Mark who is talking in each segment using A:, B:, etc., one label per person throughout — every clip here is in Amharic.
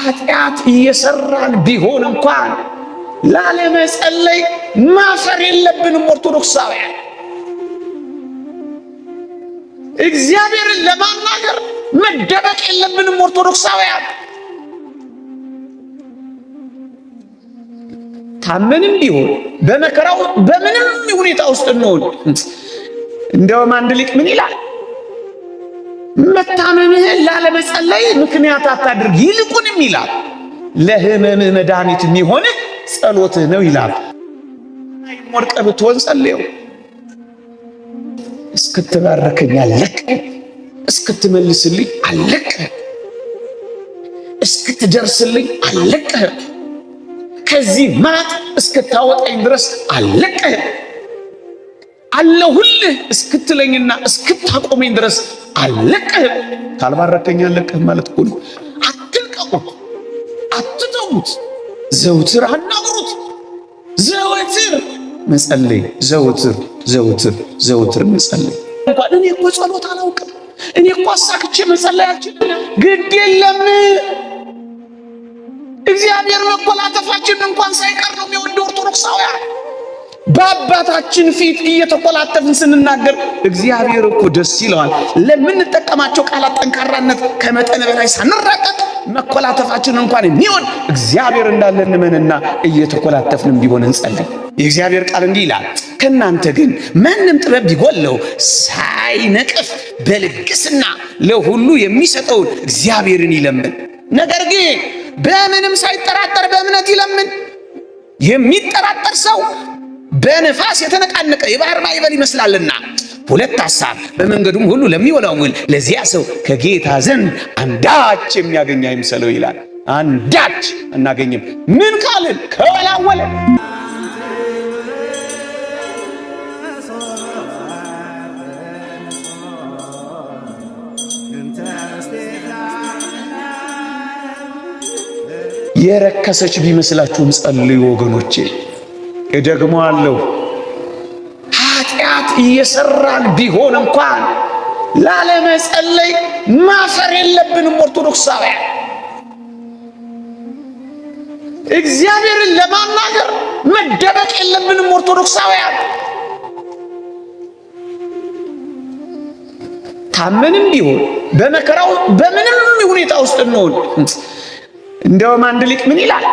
A: ኃጢአት እየሰራን ቢሆን እንኳን ላለመጸለይ ማፈር የለብንም። ኦርቶዶክሳውያን እግዚአብሔርን ለማናገር መደበቅ የለብንም። ኦርቶዶክሳውያን ታመንም ቢሆን በመከራው በምንም ሁኔታ ውስጥ እንሆን፣ እንደውም አንድ ሊቅ ምን ይላል? መታመምህን ላለመጸለይ ምክንያት አታድርግ፣ ይልቁንም ይላል ለህመምህ መድኃኒት የሚሆንህ ጸሎትህ ነው ይላል። ወድቀህ ብትሆን ጸልየው። እስክትባረከኝ አለቅህ፣ እስክትመልስልኝ አለቅህ፣ እስክትደርስልኝ አለቅህ፣ ከዚህ ማጥ እስክታወጣኝ ድረስ አለቅህ፣ አለሁልህ እስክትለኝና እስክታቆመኝ ድረስ አለቅህ። ካልባረከኝ አለቅህ ማለት እኮ ነው። አትልቀቁት፣ አትተዉት፣ ዘውትር አናግሩት። ዘወትር መጸለይ፣ ዘውትር መጸለይ። እንኳን እኔ እኮ ጸሎት አላውቅም፣ እኔ እኮ አሳክቼ መጸለይ አልችልም። ግድ የለም እግዚአብሔር መኮላተፋችን እንኳን ሳይቀር ነው የሚወደው። ኦርቶዶክሳውያን በአባታችን ፊት እየተኮላተፍን ስንናገር እግዚአብሔር እኮ ደስ ይለዋል። ለምንጠቀማቸው ቃላት ጠንካራነት ከመጠን በላይ ሳንራቀቅ መኮላተፋችን እንኳን የሚወድ እግዚአብሔር እንዳለ እንመንና እየተኮላተፍንም ቢሆን እንጸልይ። የእግዚአብሔር ቃል እንዲህ ይላል፣ ከእናንተ ግን ማንም ጥበብ ቢጎለው ሳይነቅፍ በልግስና ለሁሉ የሚሰጠውን እግዚአብሔርን ይለምን። ነገር ግን በምንም ሳይጠራጠር በእምነት ይለምን። የሚጠራጠር ሰው በነፋስ የተነቃነቀ የባህር ማዕበል ይመስላልና። ሁለት ሐሳብ በመንገዱም ሁሉ ለሚወላውል ለዚያ ሰው ከጌታ ዘንድ አንዳች የሚያገኝ አይምሰለው ይላል። አንዳች አናገኝም። ምን ካልን? ከወላወለ። የረከሰች ቢመስላችሁም ጸልዩ ወገኖቼ። እደግመዋለሁ፣ ኃጢአት እየሰራን ቢሆን እንኳን ላለመጸለይ ማፈር የለብንም። ኦርቶዶክሳውያን እግዚአብሔርን ለማናገር መደበቅ የለብንም። ኦርቶዶክሳውያን ታመንም ቢሆን በመከራው በምንም ሁኔታ ውስጥ እንሆን፣ እንደውም አንድ ሊቅ ምን ይላል?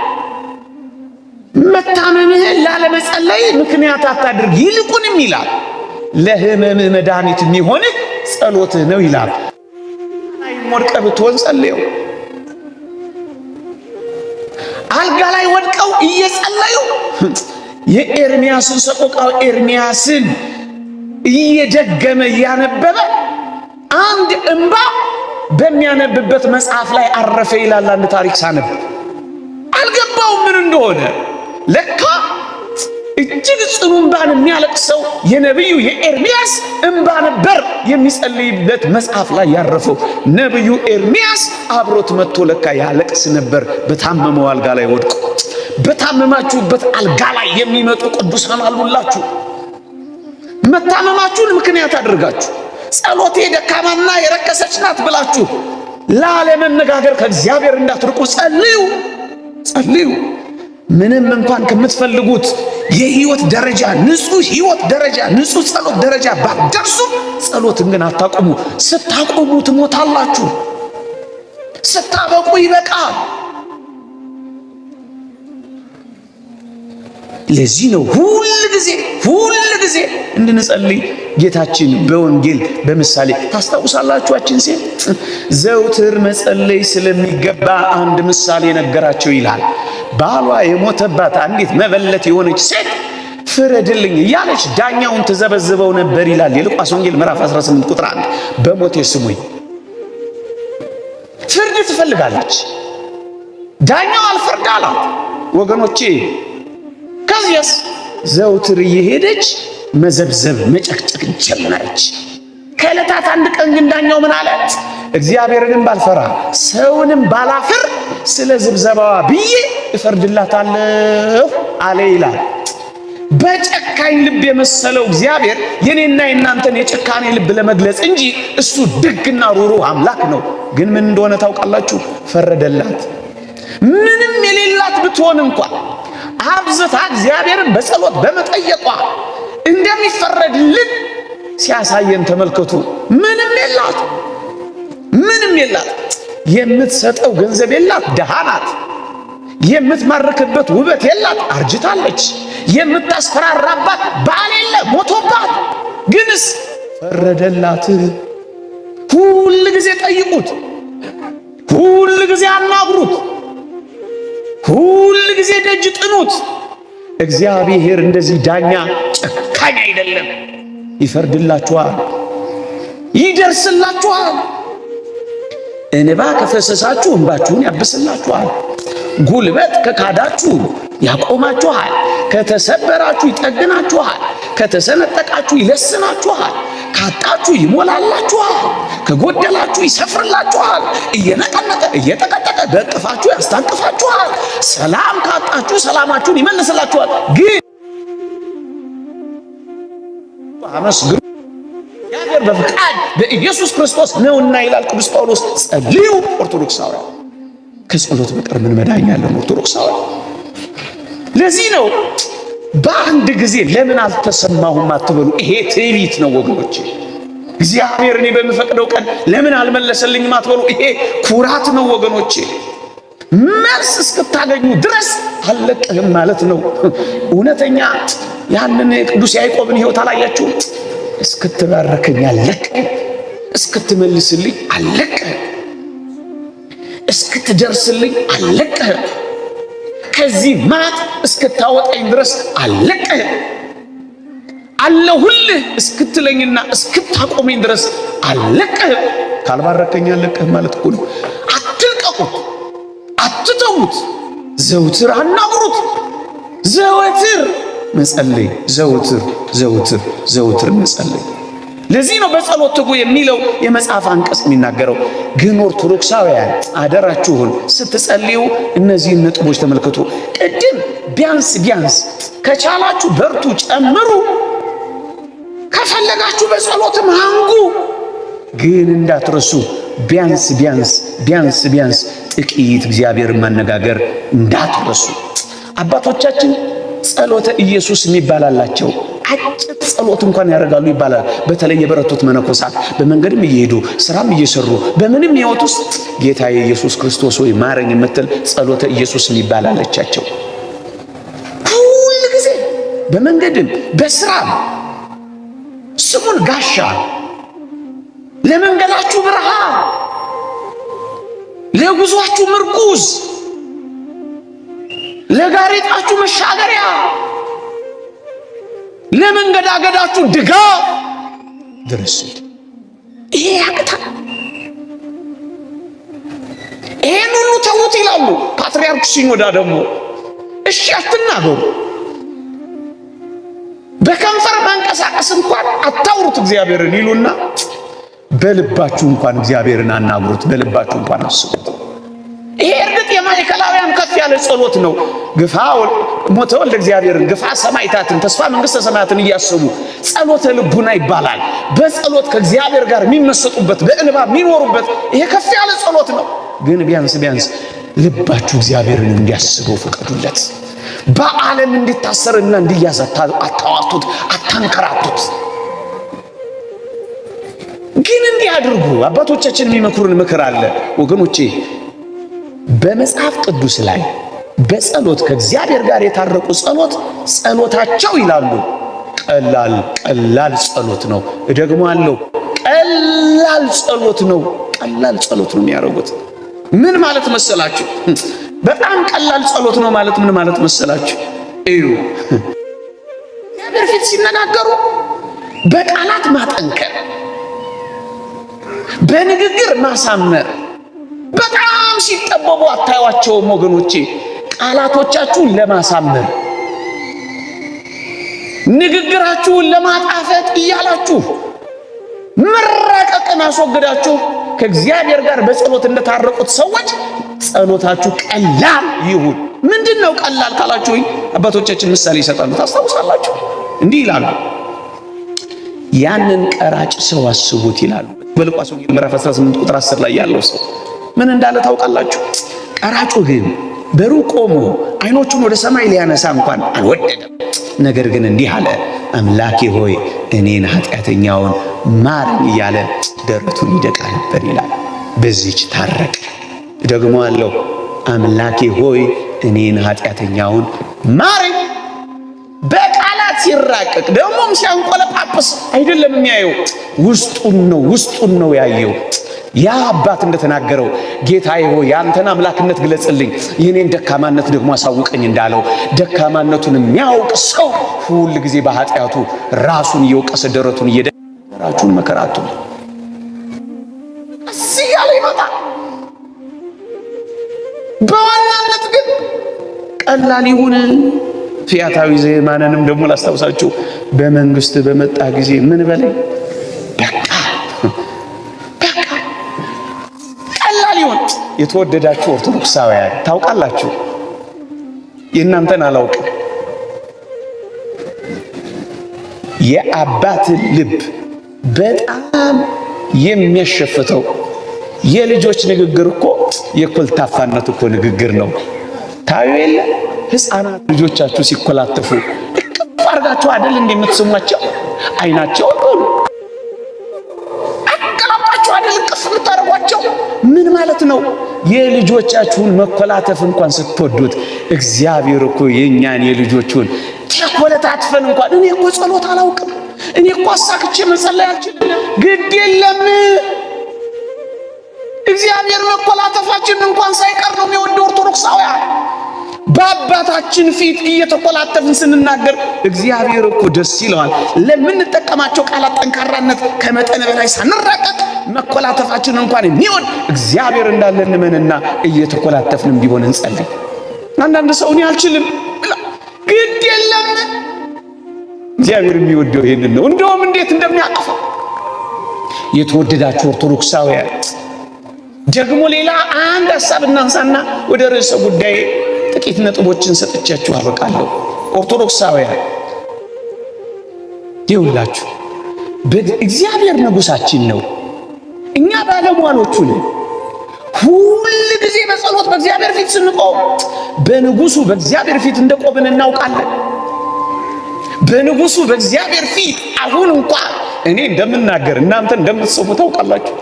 A: መታመምህን ላለመጸለይ ምክንያት አታድርግ፣ ይልቁንም ይላል ለህመምህ መድኃኒት የሚሆንህ ጸሎትህ ነው ይላል። ወድቀህ ብትሆን ጸልየው። አልጋ ላይ ወድቀው እየጸለዩ የኤርምያስን ሰቆቃው ኤርምያስን እየደገመ እያነበበ አንድ እንባ በሚያነብበት መጽሐፍ ላይ አረፈ ይላል። አንድ ታሪክ ሳነብ አልገባውም ምን እንደሆነ። ለካ እጅግ ጽኑ እንባን የሚያለቅሰው የነቢዩ የኤርምያስ እንባ ነበር የሚጸልይበት መጽሐፍ ላይ ያረፈው። ነቢዩ ኤርምያስ አብሮት መጥቶ ለካ ያለቅስ ነበር በታመመው አልጋ ላይ ወድቆ። በታመማችሁበት አልጋ ላይ የሚመጡ ቅዱሳን አሉላችሁ። መታመማችሁን ምክንያት አድርጋችሁ ጸሎቴ ደካማና የረከሰች ናት ብላችሁ ላለመነጋገር ከእግዚአብሔር እንዳትርቁ ጸልዩ። ምንም እንኳን ከምትፈልጉት የህይወት ደረጃ ንጹህ ህይወት ደረጃ ንጹህ ጸሎት ደረጃ ባትደርሱ ጸሎትን ግን አታቁሙ። ስታቆሙ ትሞታላችሁ። ስታበቁ ይበቃል። ለዚህ ነው ሁል ጊዜ እንድንጸልይ ጌታችን በወንጌል በምሳሌ ታስታውሳላችኋችን ሴት ዘውትር መጸለይ ስለሚገባ አንድ ምሳሌ ነገራቸው ይላል። ባሏ የሞተባት አንዲት መበለት የሆነች ሴት ፍረድልኝ እያለች ዳኛውን ትዘበዝበው ነበር ይላል የሉቃስ ወንጌል ምዕራፍ 18 ቁጥር 1። በሞቴ ስሙኝ። ፍርድ ትፈልጋለች። ዳኛው አልፈርድ አላት። ወገኖቼ ከዚያስ ዘውትር እየሄደች መዘብዘብ መጨቅጨቅ ጀመረች። ከዕለታት አንድ ቀን ግን ዳኛው ምን አላት? እግዚአብሔርንም ባልፈራ ሰውንም ባላፍር ስለ ዝብዘባዋ ብዬ እፈርድላታለሁ አለ ይላል። በጨካኝ ልብ የመሰለው እግዚአብሔር የኔና የናንተን የጨካኔ ልብ ለመግለጽ እንጂ እሱ ደግና ሩሩ አምላክ ነው። ግን ምን እንደሆነ ታውቃላችሁ? ፈረደላት። ምንም የሌላት ብትሆን እንኳን አብዝታ እግዚአብሔርን በጸሎት በመጠየቋ እንደሚፈረድልን ሲያሳየን ተመልከቱ። ምንም የላት፣ የምትሰጠው ገንዘብ የላት፣ ደሃ ናት። የምትማርክበት ውበት የላት፣ አርጅታለች። የምታስፈራራባት ባል የለ፣ ሞቶባት፣ ግንስ ፈረደላት። ሁል ጊዜ ጠይቁት፣ ሁል ጊዜ አናግሩት፣ ሁል ጊዜ ደጅ ጥኑት። እግዚአብሔር እንደዚህ ዳኛ ጨካኝ አይደለም። ይፈርድላችኋል፣ ይደርስላችኋል። እንባ ከፈሰሳችሁ እንባችሁን ያብስላችኋል። ጉልበት ከካዳችሁ ያቆማችኋል። ከተሰበራችሁ ይጠግናችኋል። ከተሰነጠቃችሁ ይለስናችኋል። ካጣችሁ ይሞላላችኋል። ከጎደላችሁ ይሰፍርላችኋል። እየነቀነቀ እየጠቀጠቀ በእቅፋችሁ ያስታቅፋችኋል። ሰላም ካጣችሁ ሰላማችሁን ይመልስላችኋል። ግን አመስግኑ፣ እግዚአብሔር በፍቃድ በኢየሱስ ክርስቶስ ነውና ይላል ቅዱስ ጳውሎስ። ጸልዩ ኦርቶዶክሳውያን። ከጸሎት በቀር ምን መዳኛ አለን ኦርቶዶክሳውያን? ለዚህ ነው በአንድ ጊዜ ለምን አልተሰማሁም አትበሉ። ይሄ ትዕቢት ነው ወገኖቼ። እግዚአብሔር እኔ በምፈቅደው ቀን ለምን አልመለሰልኝም አትበሉ። ይሄ ኩራት ነው ወገኖቼ። መልስ እስክታገኙ ድረስ አልለቅህም ማለት ነው። እውነተኛ ያንን ቅዱስ ያዕቆብን ሕይወት አላያችሁም? እስክትባረከኝ አልለቅህም፣ እስክትመልስልኝ አልለቅህም፣ እስክትደርስልኝ አልለቅህም፣ ከዚህ ማጥ እስክታወጣኝ ድረስ አልለቅህም፣ አለሁልህ እስክትለኝና እስክታቆመኝ ድረስ አልለቅህም። ካልባረከኝ አልለቅህም ማለት እኮ ነው። አትልቀቁት፣ አትተዉት፣ ዘውትር አናግሩት፣ ዘወትር መጸለይ፣ ዘውትር መጸለይ። ለዚህ ነው በጸሎት ትጉ የሚለው የመጽሐፍ አንቀጽ የሚናገረው። ግን ኦርቶዶክሳውያን አደራችሁን ስትጸልዩ እነዚህን ነጥቦች ተመልከቱ። ቅድም ቢያንስ ከቻላችሁ በርቱ፣ ጨምሩ፣ ከፈለጋችሁ በጸሎትም አንጉ። ግን እንዳትረሱ ቢያንስ ጥቂት እግዚአብሔርን ማነጋገር እንዳትረሱ። አባቶቻችን ጸሎተ ኢየሱስ የሚባላላቸው አጭር ጸሎት እንኳን ያደርጋሉ ይባላል። በተለይ የበረቱት መነኮሳት በመንገድም እየሄዱ ስራም እየሰሩ በምንም ሕይወት ውስጥ ጌታዬ ኢየሱስ ክርስቶስ ሆይ ማረኝ የምትል ጸሎተ ኢየሱስ የሚባላለቻቸው ሁል ጊዜ በመንገድም በስራም ስሙን ጋሻ፣ ለመንገዳችሁ ብርሃን፣ ለጉዟችሁ ምርኩዝ፣ ለጋሬጣችሁ መሻገሪያ፣ ለመንገዳገዳችሁ ድጋፍ ድረስ። ይሄ ያቅታል። ይሄን ሁሉ ተውት ይላሉ ፓትርያርኩ ሲኖዳ። ደግሞ እሺ አትናገሩ፣ በከንፈር ማንቀሳቀስ እንኳን አታውሩት እግዚአብሔርን ይሉና በልባችሁ እንኳን እግዚአብሔርን አናግሩት፣ በልባችሁ እንኳን አስቡት። ይሄ እርግጥ የማዕከላውያን ከፍ ያለ ጸሎት ነው። ግፋ ሞተ ወልደ እግዚአብሔርን፣ ግፋ ሰማዕታትን፣ ተስፋ መንግሥተ ሰማያትን እያሰቡ ጸሎተ ልቡና ይባላል። በጸሎት ከእግዚአብሔር ጋር የሚመሰጡበት፣ በእንባ የሚኖሩበት ይሄ ከፍ ያለ ጸሎት ነው። ግን ቢያንስ ልባችሁ እግዚአብሔርን እንዲያስበው ፍቀዱለት። በዓለም እንዲታሰርና እንዲያዝ አታዋቱት፣ አታንከራቱት። ግን እንዲህ አድርጉ። አባቶቻችን የሚመክሩን ምክር አለ ወገኖቼ። በመጽሐፍ ቅዱስ ላይ በጸሎት ከእግዚአብሔር ጋር የታረቁ ጸሎታቸው ይላሉ ቀላል ጸሎት ነው። እደግመዋለሁ፣ ቀላል ጸሎት ነው የሚያደርጉት። ምን ማለት መሰላችሁ? በጣም ቀላል ጸሎት ነው ማለት ምን ማለት መሰላችሁ? እዩ፣ እግዚአብሔር ፊት ሲነጋገሩ በቃላት ማጠንከር፣ በንግግር ማሳመር። በጣም ሲጠበቡ አታዩዋቸውም ወገኖቼ። ቃላቶቻችሁን ለማሳመር፣ ንግግራችሁን ለማጣፈጥ እያላችሁ መራቀቅን አስወግዳችሁ ከእግዚአብሔር ጋር በጸሎት እንደታረቁት ሰዎች ጸሎታችሁ ቀላል ይሁን። ምንድነው ቀላል ካላችሁኝ አባቶቻችን ምሳሌ ይሰጣሉ። ታስታውሳላችሁ? እንዲህ ይላሉ፣ ያንን ቀራጭ ሰው አስቡት ይላሉ። በሉቃስ ወንጌል ምዕራፍ 18 ቁጥር 10 ላይ ያለው ሰው ምን እንዳለ ታውቃላችሁ? ቀራጩ ግን በሩቅ ቆሞ አይኖቹን ወደ ሰማይ ሊያነሳ እንኳን አልወደደም። ነገር ግን እንዲህ አለ፣ አምላኬ ሆይ እኔን ኃጢአተኛውን ማረኝ እያለ ደረቱን ይደቃ ነበር ይላል። በዚህች ታረቀ። ደግሞ አለው አምላኬ ሆይ እኔን ኃጢአተኛውን ማረኝ። በቃላት ሲራቀቅ ደግሞም ሲያንቆለጳጵስ አይደለም የሚያየው፣ ውስጡን ነው ያየው። ያ አባት እንደተናገረው ጌታዬ ሆይ ያንተን አምላክነት ግለጽልኝ፣ የኔን ደካማነት ደግሞ አሳውቀኝ እንዳለው ደካማነቱን የሚያውቅ ሰው ሁል ጊዜ በኃጢአቱ ራሱን እየወቀሰ ደረቱን እየደራችሁን መከራቱ እዚህ ያለ ይመጣል። በዋናነት ግን ቀላል ይሁን ፊያታዊ ዘየማንንም ደግሞ ላስታውሳችሁ፣ በመንግስት በመጣ ጊዜ ምን በለኝ የተወደዳችሁ ኦርቶዶክሳውያን ታውቃላችሁ፣ የእናንተን አላውቅም። የአባት ልብ በጣም የሚያሸፍተው የልጆች ንግግር እኮ የኮልታፋነት እኮ ንግግር ነው። ታዩ የለ ሕፃናት ልጆቻችሁ ሲኮላተፉ እቅፍ አድርጋችሁ አይደል እንደምትሰሟቸው? አይናቸው ሁሉ አቀላጣችሁ አይደል እቅፍ የምታደርጓቸው? ምን ማለት ነው? የልጆቻችሁን መኮላተፍ እንኳን ስትወዱት እግዚአብሔር እኮ የኛን የልጆቹን ተኮለታትፈን እንኳን እኔ እኮ ጸሎት አላውቅም፣ እኔ እኮ አሳክቼ መጸለይ አልችልም፣ ግድ የለም እግዚአብሔር መኮላተፋችን እንኳን ሳይቀር ነው የሚወደው። ኦርቶዶክሳውያን በአባታችን ፊት እየተኮላተፍን ስንናገር እግዚአብሔር እኮ ደስ ይለዋል። ለምንጠቀማቸው ቃላት ጠንካራነት ከመጠን በላይ ሳንራቀቅ መኮላተፋችን እንኳን የሚወድ እግዚአብሔር እንዳለ እንመንና እየተኮላተፍንም ቢሆን እንጸልይ። አንዳንድ ሰው እኔ አልችልም ግድ የለም፣ እግዚአብሔር የሚወደው ይሄንን ነው። እንደውም እንዴት እንደሚያቅፈው የተወደዳችሁ ኦርቶዶክሳውያን ደግሞ ሌላ አንድ ሐሳብ እናንሳና ወደ ርዕሰ ጉዳይ ጥቂት ነጥቦችን ሰጥቻችሁ አበቃለሁ። ኦርቶዶክሳውያን ይውላችሁ እግዚአብሔር ንጉሳችን ነው፣ እኛ ባለሟሎቹ ነን። ሁል ጊዜ በጸሎት በእግዚአብሔር ፊት ስንቆም በንጉሱ በእግዚአብሔር ፊት እንደቆምን እናውቃለን። በንጉሱ በእግዚአብሔር ፊት አሁን እንኳን እኔ እንደምናገር እናንተ እንደምትሰሙ ታውቃላችሁ።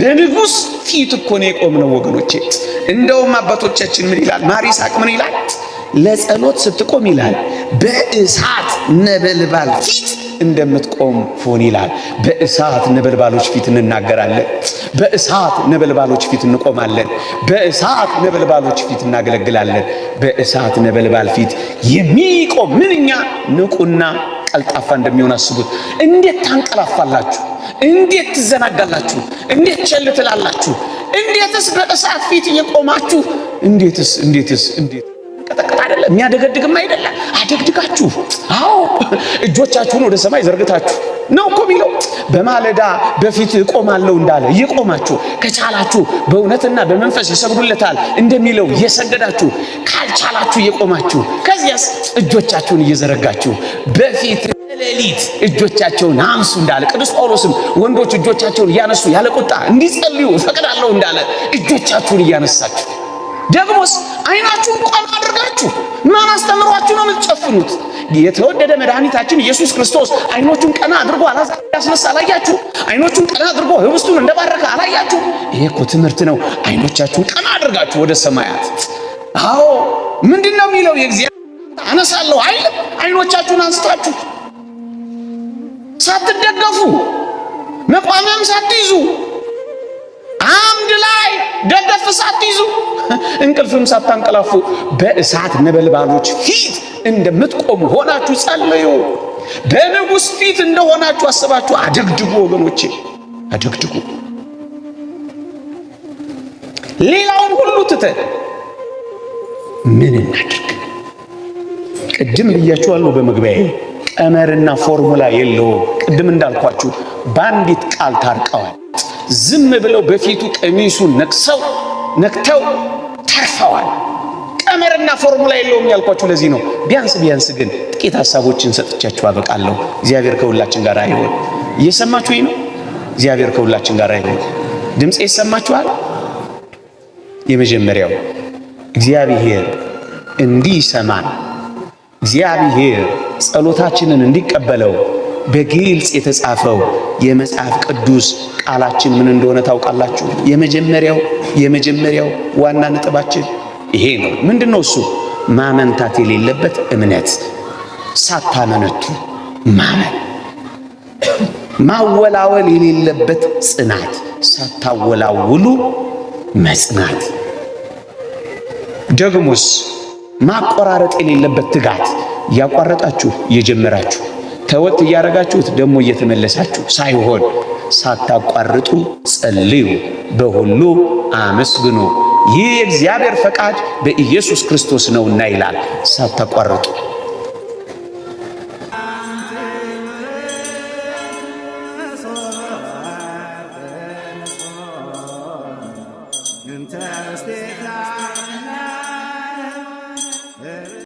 A: በንጉስ ፊት እኮ ነው የቆምነው ወገኖቼ። እንደውም አባቶቻችን ምን ይላል? ማር ይስሐቅ ምን ይላል? ለጸሎት ስትቆም ይላል በእሳት ነበልባል ፊት እንደምትቆም ሆን ይላል። በእሳት ነበልባሎች ፊት እንናገራለን፣ በእሳት ነበልባሎች ፊት እንቆማለን፣ በእሳት ነበልባሎች ፊት እናገለግላለን። በእሳት ነበልባል ፊት የሚቆም ምንኛ ንቁና ቀልጣፋ እንደሚሆን አስቡት። እንዴት ታንቀላፋላችሁ? እንዴት ትዘናጋላችሁ? እንዴት ቸል ትላላችሁ? እንዴትስ በእሳት ፊት እየቆማችሁ እንዴትስ ቀጠቀጥ አይደለም የሚያደገድግም አይደለም አደግድጋችሁ፣ አዎ እጆቻችሁን ወደ ሰማይ ዘርግታችሁ ነው እኮ የሚለው። በማለዳ በፊት እቆማለሁ እንዳለ እየቆማችሁ ከቻላችሁ በእውነትና በመንፈስ ይሰግዱለታል እንደሚለው እየሰገዳችሁ፣ ካልቻላችሁ እየቆማችሁ፣ ከዚያስ እጆቻችሁን እየዘረጋችሁ በፊት ሌሊት እጆቻቸውን አንሱ እንዳለ ቅዱስ ጳውሎስም ወንዶች እጆቻቸውን እያነሱ ያለ ቁጣ እንዲጸልዩ ፈቅዳለሁ እንዳለ እጆቻችሁን እያነሳችሁ ደግሞስ አይናችሁን ቆም አድርጋችሁ ማን አስተምሯችሁ ነው የምትጨፍኑት? የተወደደ መድኃኒታችን ኢየሱስ ክርስቶስ አይኖቹን ቀና አድርጎ አላዛር ያስነሳ አላያችሁ? አይኖቹን ቀና አድርጎ ህብስቱን እንደባረከ አላያችሁ? ይሄ እኮ ትምህርት ነው። አይኖቻችሁን ቀና አድርጋችሁ ወደ ሰማያት። አዎ ምንድነው የሚለው? የእግዚአብሔር አነሳለሁ አይልም? አይኖቻችሁን አንስታችሁ ሳትደገፉ መቋሚያም ሳትይዙ አምድ ላይ ደገፍ ሳትይዙ እንቅልፍም ሳታንቀላፉ በእሳት ነበልባሎች ፊት እንደምትቆሙ ሆናችሁ ጸልዩ። በንጉሥ ፊት እንደሆናችሁ አስባችሁ አደግድጉ ወገኖቼ፣ አደግድጉ። ሌላውን ሁሉ ትተን ምን እናድርግ? ቅድም ብያችኋለሁ በመግቢያዬ ቀመርና ፎርሙላ የለውም። ቅድም እንዳልኳችሁ በአንዲት ቃል ታርቀዋል። ዝም ብለው በፊቱ ቀሚሱን ነክተው ተርፈዋል። ቀመርና ፎርሙላ የለውም ያልኳችሁ ለዚህ ነው። ቢያንስ ግን ጥቂት ሐሳቦችን ሰጥቻችሁ አበቃለሁ። እግዚአብሔር ከሁላችን ጋር ይሁን። እየሰማችሁኝ ነው? እግዚአብሔር ከሁላችን ጋር ይሁን። ድምጼ ይሰማችኋል? የመጀመሪያው እግዚአብሔር እንዲሰማን፣ እግዚአብሔር ጸሎታችንን እንዲቀበለው በግልጽ የተጻፈው የመጽሐፍ ቅዱስ ቃላችን ምን እንደሆነ ታውቃላችሁ? የመጀመሪያው ዋና ነጥባችን ይሄ ነው። ምንድነው እሱ? ማመንታት የሌለበት እምነት፣ ሳታመነቱ ማመን። ማወላወል የሌለበት ጽናት፣ ሳታወላውሉ መጽናት። ደግሞስ ማቆራረጥ የሌለበት ትጋት፣ እያቋረጣችሁ እየጀመራችሁ ተወት እያረጋችሁት ደግሞ እየተመለሳችሁ ሳይሆን ሳታቋርጡ ጸልዩ፣ በሁሉ አመስግኑ፣ ይህ የእግዚአብሔር ፈቃድ በኢየሱስ ክርስቶስ ነውና ይላል። ሳታቋርጡ